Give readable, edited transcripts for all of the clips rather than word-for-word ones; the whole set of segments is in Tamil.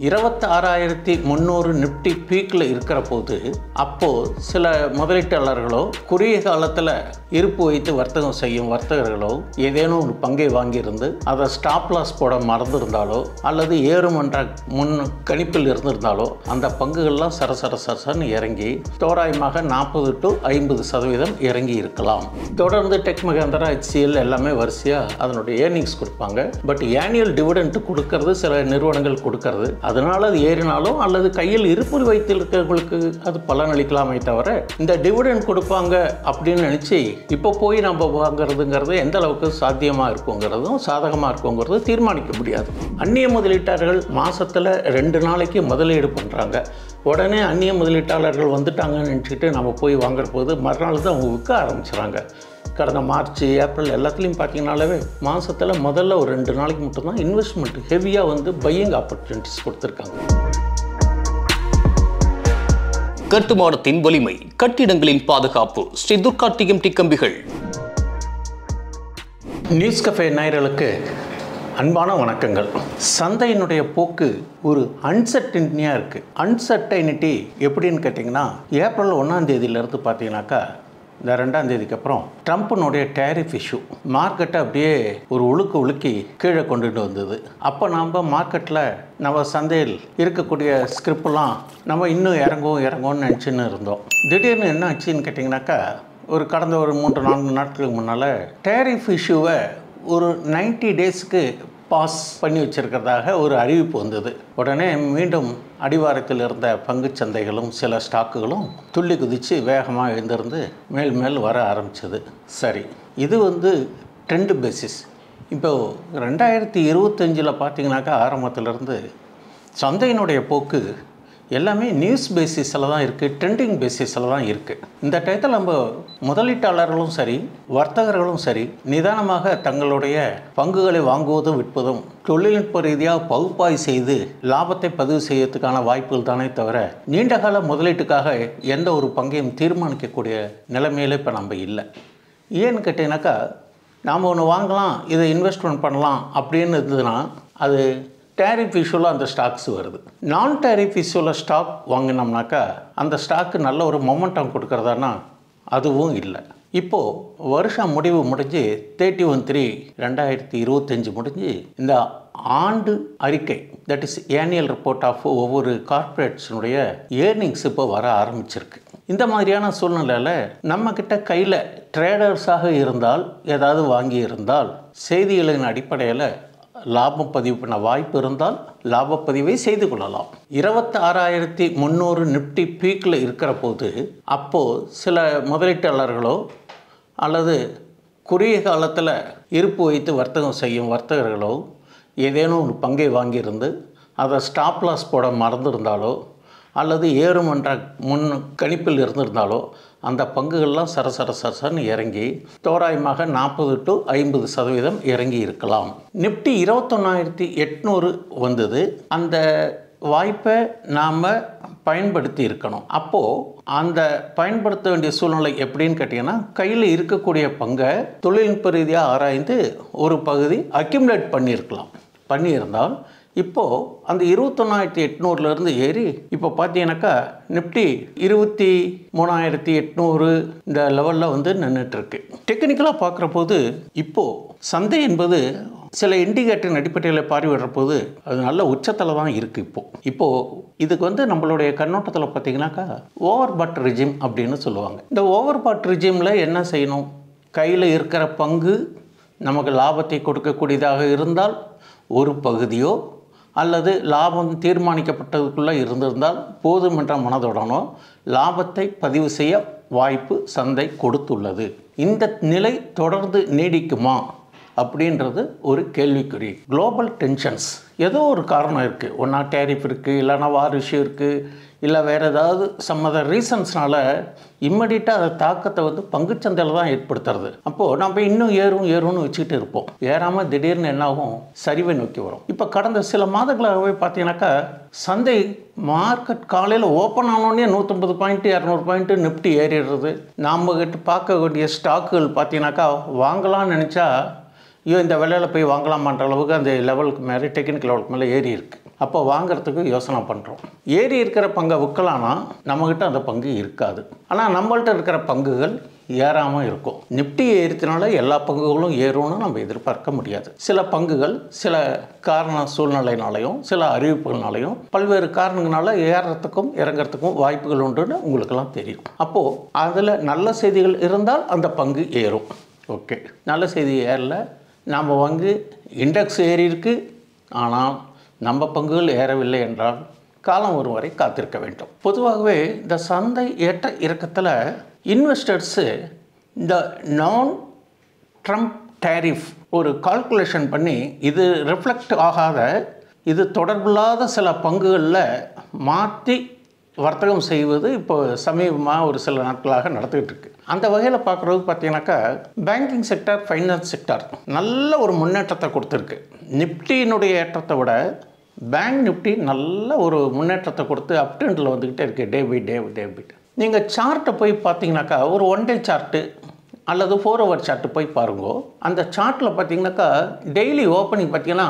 26,300 நிஃப்டி பீக்கில் இருக்கிற போது அப்போது சில முதலீட்டாளர்களோ குறுகிய காலத்தில் இருப்பு வைத்து வர்த்தகம் செய்யும் வர்த்தகர்களோ ஏதேனும் ஒரு பங்கை வாங்கியிருந்து அதை ஸ்டாப் லாஸ் போட மறந்துருந்தாலோ அல்லது ஏறும் என்ற முன் கணிப்பில் இருந்திருந்தாலோ அந்த பங்குகள்லாம் சரசரன்னு இறங்கி தோராயமாக 40 to 50% இறங்கி இருக்கலாம். தொடர்ந்து டெக் மஹிந்திரா, HCL எல்லாமே வரிசையாக அதனுடைய ஏர்னிங்ஸ் கொடுப்பாங்க. பட் ஆனுவல் டிவிடெண்ட் கொடுக்கறது சில நிறுவனங்கள் கொடுக்கறது, அதனால் அது ஏறினாலும் அல்லது கையில் இருப்பு வைத்திருக்கிறவங்களுக்கு அது பலனளிக்கலாமே தவிர இந்த டிவிடெண்ட் கொடுப்பாங்க அப்படின்னு நினச்சி இப்போ போய் நம்ம வாங்கிறதுங்கிறது எந்த அளவுக்கு சாத்தியமாக இருக்குங்கிறதும் சாதகமாக இருக்குங்கிறதும் தீர்மானிக்க முடியாது. அந்நிய முதலீட்டாளர்கள் மாதத்தில் 2 நாளைக்கு முதலீடு பண்ணுறாங்க. உடனே அந்நிய முதலீட்டாளர்கள் வந்துட்டாங்கன்னு நினச்சிக்கிட்டு நம்ம போய் வாங்குற போது மறுநாள் தான் அவங்க விற்க ஆரம்பிச்சுறாங்க. கடந்த மார்ச், ஏப்ரல் எல்லாத்துலேயும் பார்த்தீங்கன்னாலே மாதத்தில் முதல்ல ஒரு 2 நாளைக்கு மட்டும்தான் இன்வெஸ்ட்மெண்ட் ஹெவியாக வந்து பையிங் ஆப்பர்ச்சுனிட்டிஸ் கொடுத்துருக்காங்க. கட்டுமானத்தின் வலிமை, கட்டிடங்களின் பாதுகாப்பு, ஸ்ரீ துர்கா TMT கம்பிகள். நியூஸ் கஃபே நேயர்களுக்கு அன்பான வணக்கங்கள். சந்தையினுடைய போக்கு ஒரு அன்சர்டனிட்டியாக இருக்குது. அன்சர்டைனிட்டி எப்படின்னு கேட்டிங்கன்னா, ஏப்ரல் 1ஆம் தேதியிலேருந்து பார்த்தீங்கன்னாக்கா இந்த 2ஆம் தேதிக்கு அப்புறம் ட்ரம்ப்பினுடைய டேரிஃப் இஷ்யூ மார்க்கெட்டை அப்படியே ஒரு உலுக்கி கீழே கொண்டுட்டு வந்தது. அப்போ நம்ம மார்க்கெட்டில் நம்ம சந்தையில் இருக்கக்கூடிய ஸ்கிரிப்டெலாம் நம்ம இன்னும் இறங்கும்னு நினச்சின்னு இருந்தோம். திடீர்னு என்ன ஆச்சுன்னு கேட்டிங்கனாக்கா, கடந்த ஒரு 3-4 நாட்களுக்கு முன்னால் டேரிஃப் இஷ்யூவை ஒரு 90 டேஸ்க்கு பாஸ் பண்ணி வச்சுருக்கிறதாக ஒரு அறிவிப்பு வந்தது. உடனே மீண்டும் அடிவாரத்தில் இருந்த பங்குச் சந்தைகளும் சில ஸ்டாக்குகளும் துள்ளி குதித்து வேகமாக எழுந்திருந்து மேல் வர ஆரம்பித்தது. சரி, இது வந்து ட்ரெண்டு பேசிஸ். இப்போது 2025 பார்த்தீங்கன்னாக்கா ஆரம்பத்திலேருந்து சந்தையினுடைய போக்கு எல்லாமே நியூஸ் பேசிஸில் தான் இருக்குது, ட்ரெண்டிங் பேசிஸில் தான் இருக்குது. இந்த டயத்தில் நம்ம முதலீட்டாளர்களும் சரி வர்த்தகர்களும் சரி நிதானமாக தங்களுடைய பங்குகளை வாங்குவதும் விற்பதும் தொழில்நுட்ப ரீதியாக பகுப்பாய்வு செய்து லாபத்தை பதிவு செய்யறதுக்கான வாய்ப்புகள் தானே தவிர நீண்டகால முதலீட்டுக்காக எந்த ஒரு பங்கையும் தீர்மானிக்கக்கூடிய நிலைமையில இப்போ நம்ம இல்லை. ஏன்னு கேட்டீங்கன்னாக்கா, நாம் ஒன்று வாங்கலாம், இதை இன்வெஸ்ட்மெண்ட் பண்ணலாம் அப்படின்னு இருந்ததுன்னா அது டேரிஃப் இஷ்யூவில் அந்த ஸ்டாக்ஸ் வருது. நான் டேரிஃப் இஷ்யூவில் ஸ்டாக் வாங்கினோம்னாக்கா அந்த ஸ்டாக்கு நல்ல ஒரு மொமெண்டம் கொடுக்குறதானா அதுவும் இல்லை. இப்போது வருஷம் முடிவு முடிஞ்சு 31/3/2025 முடிஞ்சு இந்த ஆண்டு அறிக்கை, that is annual report of ஒவ்வொரு கார்ப்பரேட்ஸினுடைய ஏர்னிங்ஸ் இப்போ வர ஆரம்பிச்சிருக்கு. இந்த மாதிரியான சூழ்நிலையில் நம்மக்கிட்ட கையில் ட்ரேடர்ஸாக இருந்தால் ஏதாவது வாங்கி இருந்தால் செய்திகளின் அடிப்படையில் லாபம் பதிவு பண்ண வாய்ப்பு இருந்தால் லாபப்பதிவை செய்து கொள்ளலாம். 26,300 நிஃப்டி பீக்கில் இருக்கிற போது அப்போது சில முதலீட்டாளர்களோ அல்லது குறுகிய காலத்தில் இருப்பு வைத்து வர்த்தகம் செய்யும் வர்த்தகர்களோ ஏதேனும் ஒரு பங்கை வாங்கியிருந்து அதை ஸ்டாப் லாஸ் போட மறந்துருந்தாலோ அல்லது ஏறும் என்ற முன் கணிப்பில் இருந்திருந்தாலோ அந்த பங்குகள்லாம் சரசரன்னு இறங்கி தோராயமாக 40 to 50% இறங்கி இருக்கலாம். நிஃப்டி 21,800 வந்தது. அந்த வாய்ப்பை நாம் பயன்படுத்தி இருக்கணும். அப்போது அந்த பயன்படுத்த வேண்டிய சூழ்நிலை எப்படின்னு கேட்டிங்கன்னா, கையில் இருக்கக்கூடிய பங்கை தொழில்நுட்ப ரீதியாக ஆராய்ந்து ஒரு பகுதி அக்யூமுலேட் பண்ணியிருந்தால் இப்போது அந்த 21,800 ஏறி இப்போ பார்த்தீங்கன்னாக்கா நிஃப்டி 23,800 இந்த லெவலில் வந்து நின்றுட்டுருக்கு. டெக்னிக்கலாக பார்க்குற போது இப்போது சந்தை என்பது சில இண்டிகேட்டரின் அடிப்படையில் பார்வையிடுற போது அது நல்ல உச்சத்தில் தான் இருக்குது. இப்போது இதுக்கு வந்து நம்மளுடைய கண்ணோட்டத்தில் பார்த்தீங்கன்னாக்கா ஓவர் பாட் ரிஜிம் அப்படின்னு சொல்லுவாங்க. இந்த ஓவர் பாட் ரிஜிமில் என்ன செய்யணும்? கையில் இருக்கிற பங்கு நமக்கு லாபத்தை கொடுக்கக்கூடியதாக இருந்தால் ஒரு பகுதியோ அல்லது லாபம் தீர்மானிக்கப்பட்டதுக்குள்ளே இருந்திருந்தால் போதும் என்ற மனதுடனோ லாபத்தை பதிவு செய்ய வாய்ப்பு சந்தை கொடுத்துள்ளது. இந்த நிலை தொடர்ந்து நீடிக்குமா அப்படின்றது ஒரு கேள்விக்குறி. குளோபல் டென்ஷன்ஸ் ஏதோ ஒரு காரணம் இருக்குது. ஒன்றா டேரிஃப் இருக்குது, இல்லைனா வார் இஷ்யூ இருக்குது, இல்லை வேறு ஏதாவது ரீசன்ஸ்னால இம்மீடியட்டாக அதை தாக்கத்தை வந்து பங்குச்சந்தையில் தான் ஏற்படுத்துறது. அப்போது நம்ம இன்னும் ஏறும்னு வச்சுக்கிட்டு இருப்போம். ஏறாமல் திடீர்னு என்னாகும்? சரிவை நோக்கி வரும். இப்போ கடந்த சில மாதங்களாகவே பார்த்தீங்கன்னாக்கா சந்தை மார்க்கெட் காலையில் ஓப்பன் ஆனோடனே 150 பாயிண்ட் 200 பாயிண்ட்டு நிஃப்டி ஏறிடுறது. நாம் கிட்ட பார்க்க வேண்டிய ஸ்டாக்குகள் பார்த்தீங்கன்னாக்கா வாங்கலாம்னு நினச்சா ஐயோ இந்த விலையில் போய் வாங்கலாமான்ற அளவுக்கு அந்த லெவலுக்கு மேலே டெக்னிக்கல் லெவலுக்கு மேலே ஏறி இருக்குது. அப்போ வாங்குறதுக்கு யோசனை பண்ணுறோம். ஏறி இருக்கிற பங்கை விற்கலான்னா நம்மக்கிட்ட அந்த பங்கு இருக்காது. ஆனால் நம்மள்கிட்ட இருக்கிற பங்குகள் ஏறாமல் இருக்கும். நிஃப்டி ஏறினால எல்லா பங்குகளும் ஏறும்னு நம்ம எதிர்பார்க்க முடியாது. சில பங்குகள் சில காரண சூழ்நிலைனாலையும் சில அறிவிப்புகள்னாலையும் பல்வேறு காரணங்களால ஏறுறதுக்கும் இறங்கிறதுக்கும் வாய்ப்புகள் உண்டுன்னு உங்களுக்கெல்லாம் தெரியும். அப்போது அதில் நல்ல செய்திகள் இருந்தால் அந்த பங்கு ஏறும். ஓகே, நல்ல செய்தி ஏறல, நாம் வாங்கி இண்டெக்ஸ் ஏறி இருக்கு, ஆனால் நம்ம பங்குகள் ஏறவில்லை என்றால் காலம் ஒரு வரை காத்திருக்க வேண்டும். பொதுவாகவே இந்த சந்தை ஏற்ற இறக்கத்தில் இன்வெஸ்டர்ஸு இந்த நான் ட்ரம்ப் டேரிஃப் ஒரு கால்குலேஷன் பண்ணி இது ரிஃப்ளெக்ட் ஆகாத, இது தொடர்பில்லாத சில பங்குகளில் மாற்றி வர்த்தகம் செய்வது இப்போ சமீபமாக ஒரு சில நாட்களாக நடந்துகிட்டு இருக்கு. அந்த வகையில் பார்க்குறது பார்த்தீங்கன்னாக்கா பேங்கிங் செக்டர், ஃபைனான்ஸ் செக்டர் நல்ல ஒரு முன்னேற்றத்தை கொடுத்துருக்கு. நிஃப்டியினுடைய ஏற்றத்தை விட பேங்க் நிஃப்டி நல்ல ஒரு முன்னேற்றத்தை கொடுத்து அப் ட்ரெண்டில் வந்துக்கிட்டே இருக்குது. Day by day. நீங்கள் சார்ட்டை போய் பார்த்தீங்கன்னாக்கா ஒரு 1 டே சார்ட்டு அல்லது 4 ஹவர் சார்ட்டு போய் பாருங்கோ. அந்த சார்ட்டில் பார்த்தீங்கன்னாக்கா டெய்லி ஓப்பனிங் பார்த்தீங்கன்னா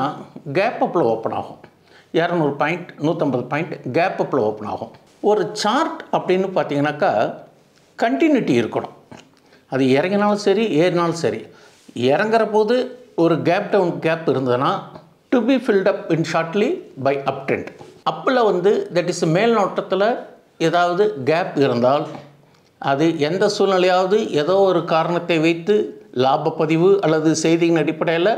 கேப் அப்பில் ஓப்பன் ஆகும். 200 பாயிண்ட் 150 பாயிண்ட் கேப் அப்பில் ஓப்பன் ஆகும். ஒரு சார்ட் அப்படின்னு பார்த்தீங்கன்னாக்கா கண்டினியூட்டி இருக்கணும். அது இறங்கினாலும் சரி ஏறினாலும் சரி, இறங்குற போது ஒரு கேப் டவுன் கேப் இருந்ததுன்னா to be filled up in shortly by up trend. அப்பில் தட் இஸ் மேல் நோட்டத்தில் ஏதாவது கேப் இருந்தால் அது எந்த சூழ்நிலையாவது ஏதோ ஒரு காரணத்தை வைத்து லாபப்பதிவு அல்லது செய்தியின் அடிப்படையில்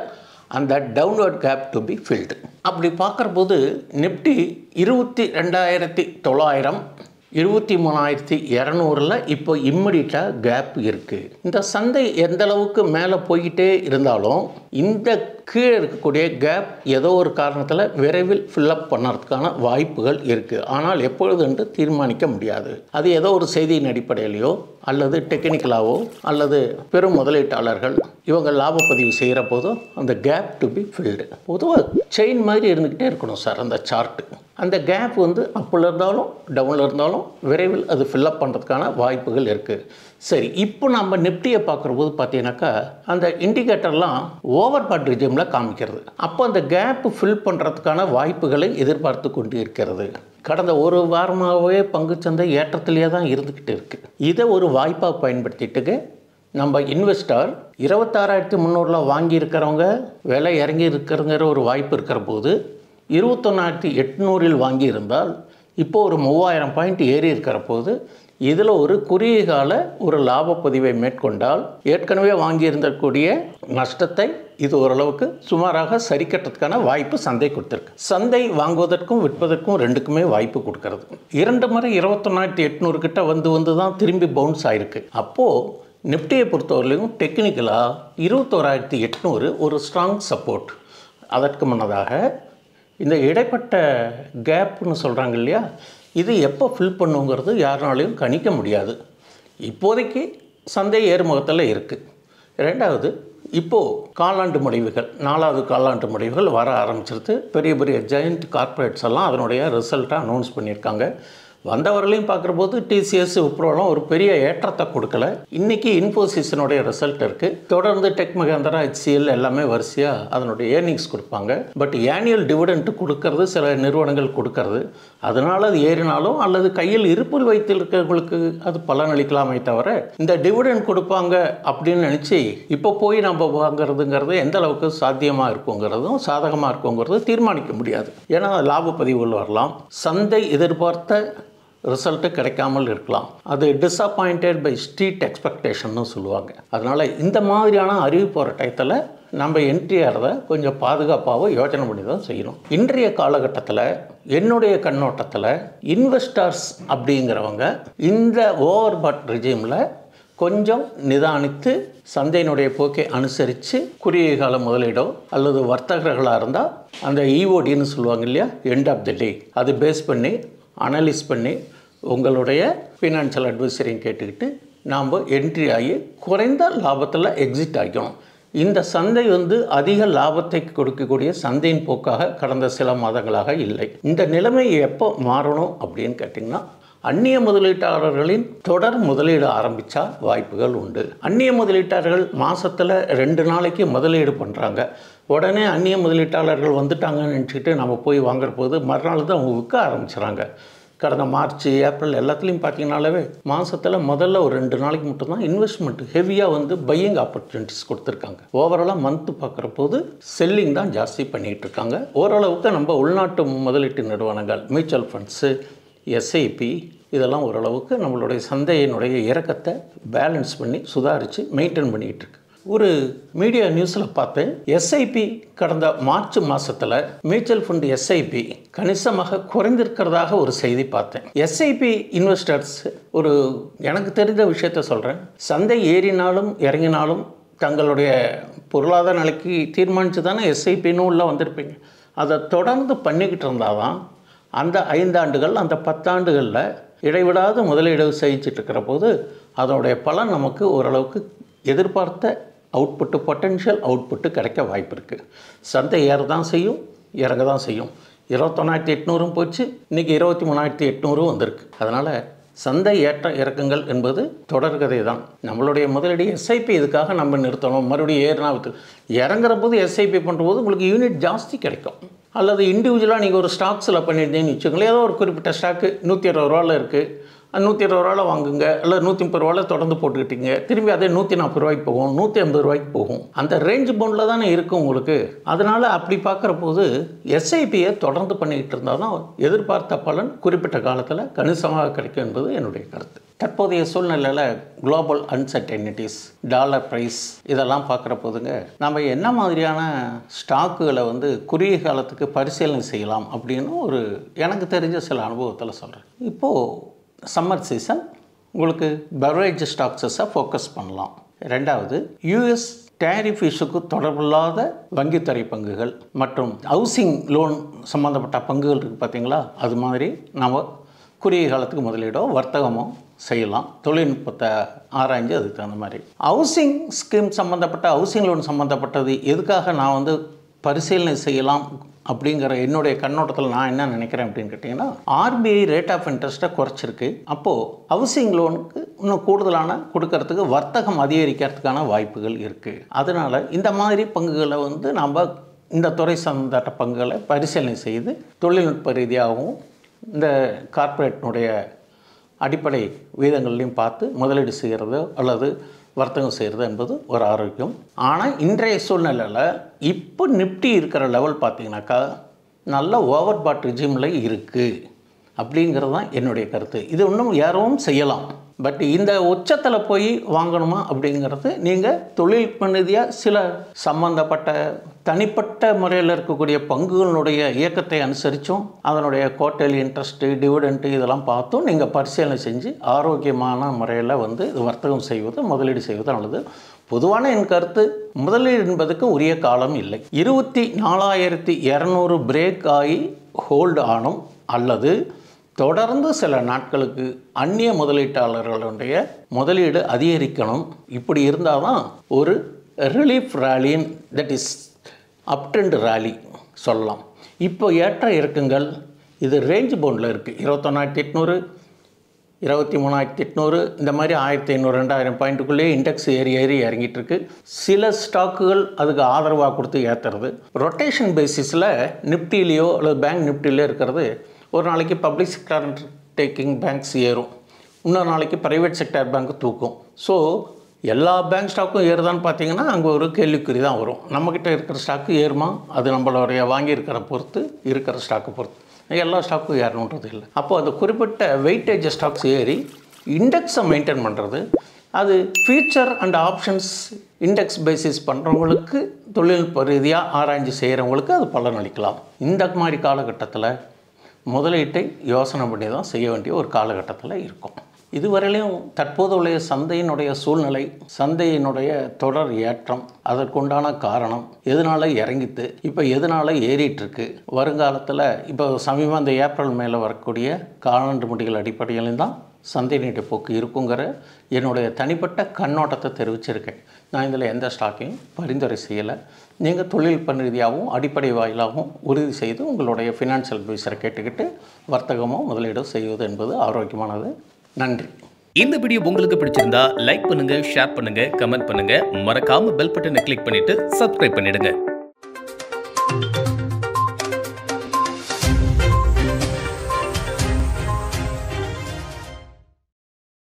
அந்த downward gap to be filled. அப்படி பார்க்குற போது நிஃப்டி 22,900 23,200 இப்போ இம்மிடியட்டாக கேப் இருக்குது. இந்த சந்தை எந்த அளவுக்கு மேலே போய்கிட்டே இருந்தாலும் இந்த கீழே இருக்கக்கூடிய கேப் ஏதோ ஒரு காரணத்தில் விரைவில் ஃபில்லப் பண்ணுறதுக்கான வாய்ப்புகள் இருக்குது. ஆனால் எப்பொழுது என்று தீர்மானிக்க முடியாது. அது ஏதோ ஒரு செய்தியின் அடிப்படையிலையோ அல்லது டெக்னிக்கலாவோ அல்லது பெரும் முதலீட்டாளர்கள் இவங்க லாபப்பதிவு செய்கிற போதோ அந்த கேப் டு பி ஃபில்டு. பொதுவாக செயின் மாதிரி இருந்துக்கிட்டே இருக்கணும் சார் அந்த சார்ட்டு. அந்த கேப் அப்பில் இருந்தாலும் டவுனில் இருந்தாலும் விரைவில் அது ஃபில்லப் பண்ணுறதுக்கான வாய்ப்புகள் இருக்குது. சரி, இப்போ நம்ம நிஃப்டியை பார்க்குற போது பார்த்தீங்கன்னாக்கா அந்த இண்டிகேட்டர்லாம் ஓவர் பாட் ரிஜிமில் காமிக்கிறது. அப்போ அந்த கேப் ஃபில் பண்ணுறதுக்கான வாய்ப்புகளை எதிர்பார்த்து கொண்டு இருக்கிறது. கடந்த ஒரு வாரமாகவே பங்குச்சந்தை ஏற்றத்திலேயே தான் இருந்துக்கிட்டு இருக்குது. இதை ஒரு வாய்ப்பாக பயன்படுத்திட்டு நம்ம இன்வெஸ்டர் 26,300 வாங்கியிருக்கிறவங்க விலை இறங்கி இருக்கிறங்கிற ஒரு வாய்ப்பு இருக்கிற போது 21,800 வாங்கியிருந்தால் இப்போது ஒரு 3000 பாயிண்ட் ஏறி இருக்கிற போது இதில் ஒரு குறுகிய கால ஒரு லாபப்பதிவை மேற்கொண்டால் ஏற்கனவே வாங்கியிருந்தக்கூடிய நஷ்டத்தை இது ஓரளவுக்கு சுமாராக சரி கட்டுறதுக்கான வாய்ப்பு சந்தை கொடுத்துருக்கு. சந்தை வாங்குவதற்கும் விற்பதற்கும் ரெண்டுக்குமே வாய்ப்பு கொடுக்கறது. 2 முறை 21,800 கிட்ட வந்து தான் திரும்பி பவுன்ஸ் ஆகிருக்கு. அப்போது நிஃப்டியை பொறுத்தவரையிலும் டெக்னிக்கலாக 21,800 ஒரு ஸ்ட்ராங் சப்போர்ட். அதற்கு முன்னதாக இந்த இடைப்பட்ட கேப்னு சொல்கிறாங்க இல்லையா, இது எப்போ ஃபில் பண்ணுங்கிறது யாருனாலையும் கணிக்க முடியாது. இப்போதைக்கு சந்தை ஏறுமுகத்தில் இருக்குது. ரெண்டாவது, இப்போது காலாண்டு முடிவுகள் 4வது காலாண்டு முடிவுகள் வர ஆரம்பிச்சிருது. பெரிய பெரிய ஜெயண்ட் கார்ப்பரேட்ஸ் எல்லாம் அதனுடைய ரிசல்ட்டை அனௌன்ஸ் பண்ணியிருக்காங்க. வந்தவர்களையும் பார்க்குற போது டிசிஎஸ் விப்ரோலாம் ஒரு பெரிய ஏற்றத்தை கொடுக்கல. இன்றைக்கி இன்ஃபோசிஸனுடைய ரிசல்ட் இருக்குது. தொடர்ந்து டெக் மஹேந்திரா, HCL எல்லாமே வரிசையாக அதனுடைய ஏர்னிங்ஸ் கொடுப்பாங்க. பட் ஆனுவல் டிவிடெண்ட் கொடுக்கறது சில நிறுவனங்கள் கொடுக்கறது. அதனால் அது ஏறினாலும் அல்லது கையில் இருப்பில் வைத்திருக்கிறவங்களுக்கு அது பலனளிக்கலாமே தவிர இந்த டிவிடெண்ட் கொடுப்பாங்க அப்படின்னு நினச்சி இப்போ போய் நம்ம வாங்கிறதுங்கிறது எந்த அளவுக்கு சாத்தியமாக இருக்குங்கிறதும் சாதகமாக இருக்குங்கிறதும் தீர்மானிக்க முடியாது. ஏன்னா லாபப்பதிவுகள் வரலாம், சந்தை எதிர்பார்த்த ரிசல்ட்டு கிடைக்காமல் இருக்கலாம். அது டிஸப்பாயிண்டட் பை ஸ்ட்ரீட் எக்ஸ்பெக்டேஷன்னு சொல்லுவாங்க. அதனால் இந்த மாதிரியான அறிவிப்பு போகிற டயத்தில் நம்ம என்ட்ரி ஆகிறத கொஞ்சம் பாதுகாப்பாக யோசனை பண்ணி தான் செய்யணும். இன்றைய காலகட்டத்தில் என்னுடைய கண்ணோட்டத்தில் இன்வெஸ்டர்ஸ் அப்படிங்கிறவங்க இந்த ஓவர் பாட் ரெஜிமில் கொஞ்சம் நிதானித்து சந்தையினுடைய போக்கை அனுசரித்து குறுகிய கால முதலீடோ அல்லது வர்த்தகர்களாக இருந்தால் அந்த EODன்னு சொல்லுவாங்க இல்லையா, எண்ட் ஆஃப் த டே, அது பேஸ் பண்ணி அனலைஸ் பண்ணி உங்களுடைய ஃபினான்ஷியல் அட்வைசரையும் கேட்டுக்கிட்டு நாம் என்ட்ரி ஆகி குறைந்த லாபத்தில் எக்ஸிட் ஆகிக்கணும். இந்த சந்தை அதிக லாபத்தை கொடுக்கக்கூடிய சந்தையின் போக்காக கடந்த சில மாதங்களாக இல்லை. இந்த நிலைமை எப்போ மாறணும் அப்படின்னு கேட்டிங்கன்னா அந்நிய முதலீட்டாளர்களின் தொடர் முதலீடு ஆரம்பித்தா வாய்ப்புகள் உண்டு. அந்நிய முதலீட்டாளர்கள் மாதத்தில் 2 நாளைக்கு முதலீடு பண்ணுறாங்க. உடனே அந்நிய முதலீட்டாளர்கள் வந்துட்டாங்கன்னு நினச்சிக்கிட்டு நம்ம போய் வாங்குற போது மறுநாள் தான் அவங்க விற்க ஆரம்பிச்சிடறாங்க. கடந்த மார்ச், ஏப்ரல் எல்லாத்துலேயும் பார்த்தீங்கன்னாலே மாதத்தில் முதல்ல ஒரு 2 நாளைக்கு மட்டும்தான் இன்வெஸ்ட்மெண்ட் ஹெவியாக வந்து பையிங் ஆப்பர்ச்சுனிட்டிஸ் கொடுத்துருக்காங்க. ஓவராலாக மந்த்து பார்க்குற போது செல்லிங் தான் ஜாஸ்தி பண்ணிகிட்டு இருக்காங்க. ஓரளவுக்கு நம்ம உள்நாட்டு முதலீட்டு நிறுவனங்கள், மியூச்சுவல் ஃபண்ட்ஸு, எஸ்ஐபி இதெல்லாம் ஓரளவுக்கு நம்மளுடைய சந்தையினுடைய இறக்கத்தை பேலன்ஸ் பண்ணி சுதாரித்து மெயின்டைன் பண்ணிகிட்டு இருக்கு. ஒரு மீடியா நியூஸில் பார்த்தேன், எஸ்ஐபி கடந்த மார்ச் மாதத்தில் மியூச்சுவல் ஃபண்ட் எஸ்ஐபி கணிசமாக குறைந்திருக்கிறதாக ஒரு செய்தி பார்த்தேன். எஸ்ஐபி இன்வெஸ்டர்ஸ் ஒரு எனக்கு தெரிந்த விஷயத்த சொல்கிறேன், சந்தை ஏறினாலும் இறங்கினாலும் தங்களுடைய பொருளாதார நிலைக்கு தீர்மானித்து தானே எஸ்ஐபின்னு உள்ளே வந்திருப்பீங்க. அதை தொடர்ந்து பண்ணிக்கிட்டு இருந்தால் தான் அந்த 5 ஆண்டுகள் அந்த 10 ஆண்டுகளில் இடைவிடாத முதலீடு செய்யிட்டு இருக்கிற போது அதோடைய பலன் நமக்கு ஓரளவுக்கு எதிர்பார்த்த அவுட்புட்டு, பொட்டென்ஷியல் அவுட்புட்டு கிடைக்க வாய்ப்பு இருக்குது. சந்தை ஏற தான் செய்யும், இறங்க தான் செய்யும். 21,800 போச்சு, இன்றைக்கி 23,800 வந்திருக்கு. அதனால் சந்தை ஏற்ற இறக்கங்கள் என்பது தொடர்கதை தான். நம்மளுடைய முதலீடு எஸ்ஐபி இதுக்காக நம்ம நிறுத்தணும், மறுபடியும் ஏறினா இறங்குற போது எஸ்ஐபி பண்ணுறபோது உங்களுக்கு யூனிட் ஜாஸ்தி கிடைக்கும். அல்லது இண்டிவிஜுவலாக நீங்கள் ஒரு ஸ்டாக்ஸில் பண்ணியிருந்தீங்கன்னு வச்சுக்கோங்களேன், ஏதோ ஒரு குறிப்பிட்ட ஸ்டாக்கு 120 ரூபாவில் இருக்குது, அது 120 ரூபாவில் வாங்குங்க, இல்லை 130 ரூபாவில் தொடர்ந்து போட்டுக்கிட்டீங்க, திரும்பி அதே 140 ரூபாய்க்கு போகும், 150 ரூபாய்க்கு போகும். அந்த ரேஞ்ச் பவுண்டில் தானே இருக்கும் உங்களுக்கு. அதனால் அப்படி பார்க்குற போது எஸ்ஐபியை தொடர்ந்து பண்ணிக்கிட்டு இருந்தால் தான் எதிர்பார்த்த பலன் குறிப்பிட்ட காலத்தில் கணிசமாக கிடைக்கும் என்பது என்னுடைய கருத்து. தற்போதைய சூழ்நிலையில் குளோபல் அன்சர்டனிட்டிஸ், டாலர் ப்ரைஸ் இதெல்லாம் பார்க்குற போதுங்க, நம்ம என்ன மாதிரியான ஸ்டாக்குகளை வந்து குறுகிய காலத்துக்கு பரிசீலனை செய்யலாம் அப்படின்னு ஒரு எனக்கு தெரிஞ்ச சில அனுபவத்தில் சொல்கிறேன். இப்போது சம்மர் சீசன், உங்களுக்கு பெவரேஜ் ஸ்டாக்ஸஸை ஃபோக்கஸ் பண்ணலாம். 2வது, யூஎஸ் டேரிஃப் இஷ்யூக்கு தொடர்பில்லாத வங்கித்துறை பங்குகள் மற்றும் ஹவுசிங் லோன் சம்மந்தப்பட்ட பங்குகள் இருக்குது பார்த்தீங்களா, அது மாதிரி நம்ம குறுகிய காலத்துக்கு முதலீடோ வர்த்தகமோ செய்யலாம். தொழில்நுட்பத்தை ஆராய்ஞ்சு அதுக்கு தகுந்த மாதிரி ஹவுசிங் ஸ்கீம் சம்மந்தப்பட்ட ஹவுசிங் லோன் சம்மந்தப்பட்டது எதுக்காக நான் வந்து பரிசீலனை செய்யலாம் அப்படிங்கிற என்னுடைய கண்ணோட்டத்தில் நான் என்ன நினைக்கிறேன் அப்படின்னு கேட்டிங்கன்னா, ஆர்பிஐ ரேட் ஆஃப் இன்ட்ரெஸ்ட்டை குறைச்சிருக்கு. அப்போது ஹவுசிங் லோனுக்கு இன்னும் கூடுதலான கொடுக்கறதுக்கு வர்த்தகம் அதிகரிக்கிறதுக்கான வாய்ப்புகள் இருக்குது. அதனால் இந்த மாதிரி பங்குகளை வந்து நம்ம இந்த துறை சம்பந்தப்பட்ட பங்குகளை பரிசீலனை செய்து தொழில்நுட்ப ரீதியாகவும் இந்த கார்ப்பரேட்டினுடைய அடிப்படை வீதங்கள்லையும் பார்த்து முதலீடு செய்கிறது அல்லது வர்த்தகம் செய்கிறது என்பது ஒரு ஆரோக்கியம். ஆனால் இன்றைய சூழ்நிலையில் இப்போ நிப்டி இருக்கிற லெவல் பார்த்திங்கனாக்கா நல்ல ஓவர் பாட் ரிஜிமில் இருக்குது அப்படிங்கிறது தான் என்னுடைய கருத்து. இது இன்னும் யாரும் செய்யலாம், பட் இந்த உச்சத்தில் போய் வாங்கணுமா அப்படிங்கிறது நீங்கள் தொழில்நுட்ப ரீதியாக சில சம்பந்தப்பட்ட தனிப்பட்ட முறையில் இருக்கக்கூடிய பங்குகளுடைய இயக்கத்தை அனுசரித்தும் அதனுடைய குவார்ட்டர்லி இன்ட்ரெஸ்ட்டு, டிவிடெண்ட்டு இதெல்லாம் பார்த்தும் நீங்கள் பரிசீலனை செஞ்சு ஆரோக்கியமான முறையில் வந்து இது வர்த்தகம் செய்வது, முதலீடு செய்வது நல்லது. பொதுவான என் கருத்து, முதலீடு என்பதுக்கு உரிய காலம் இல்லை. 24,200 பிரேக் ஆகி ஹோல்டு ஆனும் அல்லது தொடர்ந்து சில நாட்களுக்கு அந்நிய முதலீட்டாளர்களுடைய முதலீடு அதிகரிக்கணும். இப்படி இருந்தால் தான் ஒரு ரிலீஃப் ரேலியின், that is up trend rally சொல்லலாம். இப்போ ஏற்ற இறக்கங்கள் இது ரேஞ்ச் பவுண்டில் இருக்குது. 21,800, 23,800 இந்த மாதிரி 1,500, 2,000 பாயிண்ட்டுக்குள்ளேயே இண்டெக்ஸ் ஏறி இறங்கிட்டு இருக்கு. சில ஸ்டாக்குகள் அதுக்கு ஆதரவாக கொடுத்து ஏற்றுறது. ரொட்டேஷன் பேசிஸில் நிப்டிலேயோ அல்லது பேங்க் நிப்டிலேயோ இருக்கிறது, ஒரு நாளைக்கு பப்ளிக் செக்டார் டேக்கிங் பேங்க்ஸ் ஏறும், இன்னொரு நாளைக்கு ப்ரைவேட் செக்டார் பேங்க் தூக்கும். ஸோ எல்லா பேங்க் ஸ்டாக்கும் ஏறுதான்னு பார்த்தீங்கன்னா அங்கே ஒரு கேள்விக்குறி தான் வரும். நம்மக்கிட்ட இருக்கிற ஸ்டாக்கு ஏறுமா, அது நம்மளுடைய வாங்கியிருக்கிற பொறுத்து, இருக்கிற ஸ்டாக்கு பொறுத்து. எல்லா ஸ்டாக்கும் ஏறணுன்றது இல்லை. அப்போது அந்த குறிப்பிட்ட வெயிட்டேஜ் ஸ்டாக்ஸ் ஏறி இண்டெக்ஸை மெயின்டைன் பண்ணுறது, அது future and options index basis பண்ணுறவங்களுக்கு, தொழில்நுட்ப ரீதியாக ஆராய்ச்சி செய்கிறவங்களுக்கு அது பலன் அளிக்கலாம். இந்த மாதிரி காலகட்டத்தில் முதலீட்டை யோசனை பண்ணி தான் செய்ய வேண்டிய ஒரு காலகட்டத்தில் இருக்கும். இதுவரையிலையும் தற்போதுள்ள சந்தையினுடைய சூழ்நிலை, சந்தையினுடைய தொடர் ஏற்றம், அதற்குண்டான காரணம், எதனால் இறங்கிட்டு இப்போ எதனால் ஏறிட்டுருக்கு, வருங்காலத்தில் இப்போ சமீபம் இந்த ஏப்ரல் மேலே வரக்கூடிய காலாண்டு முடிகள் அடிப்படையிலும் தான் சந்தையினுடைய போக்கு இருக்குங்கிற என்னுடைய தனிப்பட்ட கண்ணோட்டத்தை தெரிவிச்சிருக்கேன். நான் இதில் எந்த ஸ்டாக்கையும் பரிந்துரை செய்யலை. நீங்கள் தொழில்நுட்ப ரீதியாகவும் அடிப்படை வாயிலாகவும் உறுதி செய்து உங்களுடைய ஃபினான்ஷியல் அட்வைசரை கேட்டுக்கிட்டு வர்த்தகமோ முதலீடோ செய்வது என்பது ஆரோக்கியமானது. நன்றி. இந்த வீடியோ உங்களுக்கு பிடிச்சிருந்தா லைக் பண்ணுங்க, ஷேர் பண்ணுங்க, கமெண்ட் பண்ணுங்க, மறக்காம பெல் பட்டனை கிளிக் பண்ணிட்டு சப்ஸ்கிரைப் பண்ணிடுங்க.